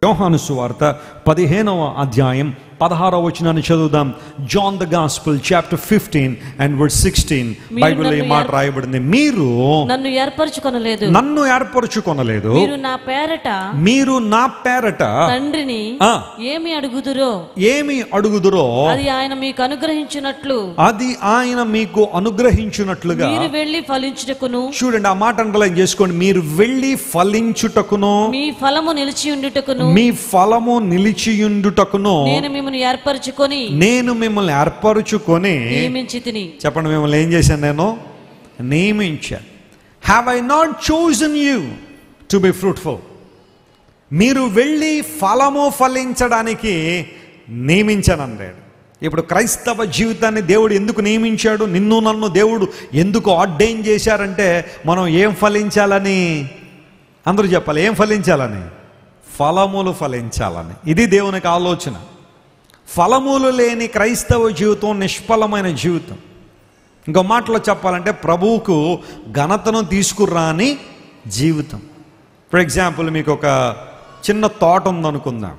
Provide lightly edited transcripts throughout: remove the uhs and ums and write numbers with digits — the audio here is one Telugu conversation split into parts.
యోహాను సువార్త 15వ అధ్యాయం 16వ వచనాన్ని చదువుదాం. John the gospel chapter 15 and verse 16. బైబిల్లో ఈ మాట రాయబడింది, మీరు నన్ను ఏర్పరచుకొనలేదు, మీరు నా పేరట తండ్రిని ఏమి అడుగుదురో అది ఆయన మీకు అనుగ్రహించున్నట్లుగా మీరు వెళ్ళి ఫలించుటకును. చూడండి, ఆ మాట అండర్లైన్ చేసుకోండి. మీరు వెళ్ళి ఫలించుటకును, మీ ఫలము నిలిచియుండుటకును నేను మిమ్మల్ని ఏర్పరచుకొని నియమించితిని. చెప్పండి, మిమ్మల్ని ఏం చేశాను? నేను నియమించాను. Have I not chosen you to be fruitful? మీరు వెళ్ళి ఫలము ఫలించడానికి నియమించాను అన్నాడు. ఇప్పుడు క్రైస్తవ జీవితాన్ని దేవుడు ఎందుకు నియమించాడు? నిన్ను నన్ను దేవుడు ఎందుకు ఆర్డైన్ చేశారంటే మనం ఏం ఫలించాలని. అందరూ చెప్పాలి, ఏం ఫలించాలని? ఫలములు ఫలించాలని. ఇది దేవునికి ఆలోచన. ఫలములు లేని క్రైస్తవ జీవితం నిష్ఫలమైన జీవితం. ఇంకో మాటలో చెప్పాలంటే ప్రభువుకు ఘనతను తీసుకురాని జీవితం. ఫర్ ఎగ్జాంపుల్, మీకు ఒక చిన్న తోట ఉందనుకుందాం.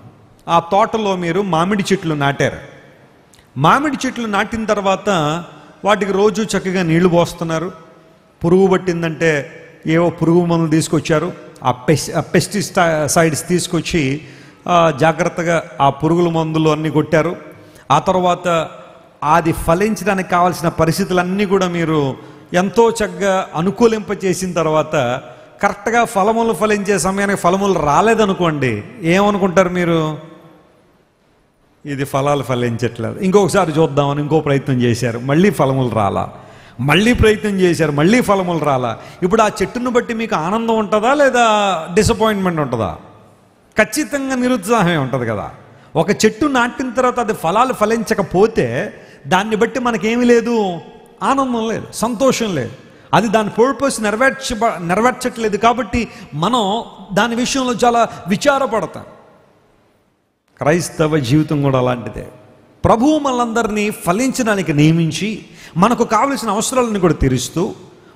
ఆ తోటలో మీరు మామిడి చెట్లు నాటారు. మామిడి చెట్లు నాటిన తర్వాత వాటికి రోజు చక్కగా నీళ్లు పోస్తున్నారు. పురుగు పట్టిందంటే ఏవో పురుగు మందులు తీసుకొచ్చారు. ఆ పెస్టిసైడ్స్ తీసుకొచ్చి జాగ్రత్తగా ఆ పురుగుల మందులు అన్నీ కొట్టారు. ఆ తర్వాత అది ఫలించడానికి కావాల్సిన పరిస్థితులన్నీ కూడా మీరు ఎంతో చక్కగా అనుకూలింపచేసిన తర్వాత కరెక్ట్గా ఫలములు ఫలించే సమయానికి ఫలములు రాలేదనుకోండి, ఏమనుకుంటారు మీరు? ఇది ఫలాలు ఫలించట్లేదు, ఇంకొకసారి చూద్దామని ఇంకో ప్రయత్నం చేశారు, మళ్ళీ ఫలములు రాలా. మళ్ళీ ప్రయత్నం చేశారు, మళ్ళీ ఫలములు రాలా. ఇప్పుడు ఆ చెట్టును బట్టి మీకు ఆనందం ఉంటుందా లేదా డిసప్పాయింట్మెంట్ ఉంటుందా? ఖచ్చితంగా నిరుత్సాహమే ఉంటుంది కదా. ఒక చెట్టు నాటిన తర్వాత అది ఫలాలు ఫలించకపోతే దాన్ని బట్టి మనకేమీ లేదు, ఆనందం లేదు, సంతోషం లేదు. అది దాని పర్పస్ నెరవేర్చట్లేదు. కాబట్టి మనం దాని విషయంలో చాలా విచారపడతాం. క్రైస్తవ జీవితం కూడా అలాంటిదే. ప్రభువు మనందరినీ ఫలించడానికి నియమించి మనకు కావలసిన అవసరాలను కూడా తీరుస్తూ,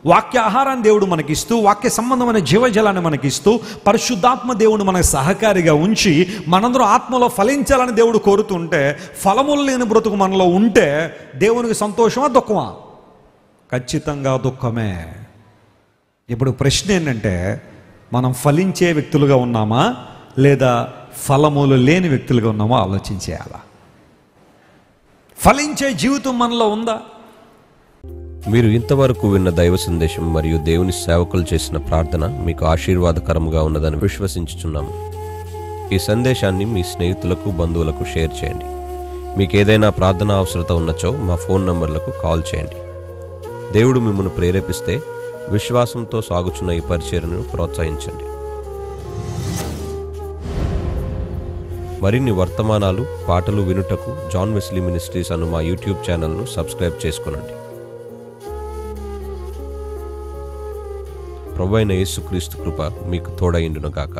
వాక్య ఆహారాన్ని దేవుడు మనకిస్తూ, వాక్య సంబంధమైన జీవజలాన్ని మనకిస్తూ, పరిశుద్ధాత్మ దేవుడు మనకు సహకారిగా ఉంచి మనందరూ ఆత్మలో ఫలించాలని దేవుడు కోరుతుంటే, ఫలములు లేని బ్రతుకు మనలో ఉంటే దేవునికి సంతోషమా దుఃఖమా? ఖచ్చితంగా దుఃఖమే. ఇప్పుడు ప్రశ్న ఏంటంటే, మనం ఫలించే వ్యక్తులుగా ఉన్నామా లేదా ఫలములు లేని వ్యక్తులుగా ఉన్నామా ఆలోచించేయాలా. ఫలించే జీవితం మనలో ఉందా? మీరు ఇంతవరకు విన్న దైవ సందేశం మరియు దేవుని సేవకులు చేసిన ప్రార్థన మీకు ఆశీర్వాదకరముగా ఉన్నదని విశ్వసించుచున్నాము. ఈ సందేశాన్ని మీ స్నేహితులకు, బంధువులకు షేర్ చేయండి. మీకు ఏదైనా ప్రార్థన అవసరత ఉన్నచో మా ఫోన్ నంబర్లకు కాల్ చేయండి. దేవుడు మిమ్మల్ని ప్రేరేపిస్తే విశ్వాసంతో సాగుచున్న ఈ పరిచర్యను ప్రోత్సహించండి. మరిన్ని వర్తమానాలు, పాటలు వినుటకు జాన్ వెస్లీ మినిస్ట్రీస్ అను మా యూట్యూబ్ ఛానల్ను సబ్స్క్రైబ్ చేసుకొనండి. ప్రభువైన యేసుక్రీస్తు కృప మీకు తోడైండును గాక.